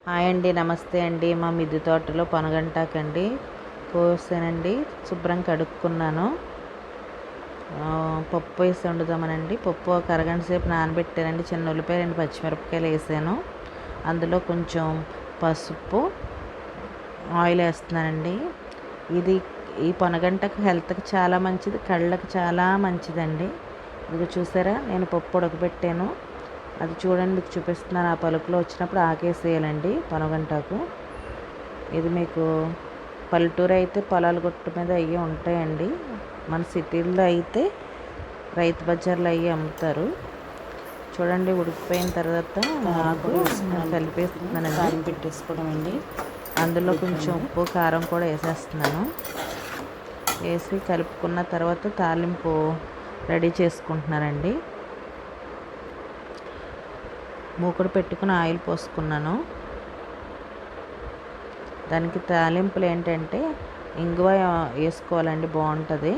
Hi అండి, నమస్తే అండి. మా మిద్దె తోటలో పొనగంటాకండి కోసానండి. శుభ్రం కడుక్కున్నాను. పప్పు వేసి వండుదామనండి. పప్పు ఒక అరగంట సేపు నానబెట్టానండి. చిన్న ఉల్లిపాయ 2 పచ్చిమిరపకాయలు వేసాను. అందులో కొంచెం పసుపు, ఆయిల్ వేస్తున్నానండి. ఈ పొనగంటకు హెల్త్కి చాలా మంచిది, కళ్ళకి చాలా మంచిదండి. ఇది చూసారా, నేను పప్పు ఉడకబెట్టాను. అది చూడండి, మీకు చూపిస్తున్నాను. ఆ పలుకులో వచ్చినప్పుడు ఆకేసేయాలండి పొనగంటాకు. ఇది మీకు పల్లెటూరు అయితే పొలాల గుట్టు మీద అవి ఉంటాయండి. మన సిటీల్లో అయితే రైతు బజార్లో అవి అమ్ముతారు. చూడండి, ఉడికిపోయిన తర్వాత ఆకు కలిపేస్తున్నానండి. కారం పెట్టేసుకోవడం అండి. అందులో కొంచెం ఉప్పు, కారం కూడా వేసేస్తున్నాను. వేసి కలుపుకున్న తర్వాత తాలింపు రెడీ చేసుకుంటున్నానండి. మూకుడు పెట్టుకుని ఆయిల్ పోసుకున్నాను. దానికి తాలింపులు ఏంటంటే ఇంగువ వేసుకోవాలండి, బాగుంటుంది.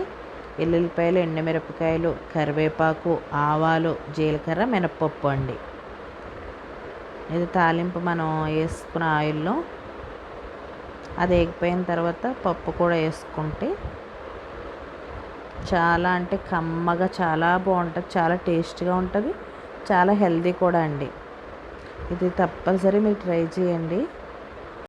ఎల్లుల్లిపాయలు, ఎండుమిరపకాయలు, కరివేపాకు, ఆవాలు, జీలకర్ర, మినప్పప్పు అండి. ఇది తాలింపు మనం వేసుకున్న ఆయిల్లో. అది వేగిపోయిన తర్వాత పప్పు కూడా వేసుకుంటే చాలా అంటే కమ్మగా చాలా బాగుంటుంది. చాలా టేస్ట్గా ఉంటుంది. చాలా హెల్తీ కూడా అండి. ఇది తప్పనిసరి మీరు ట్రై చేయండి.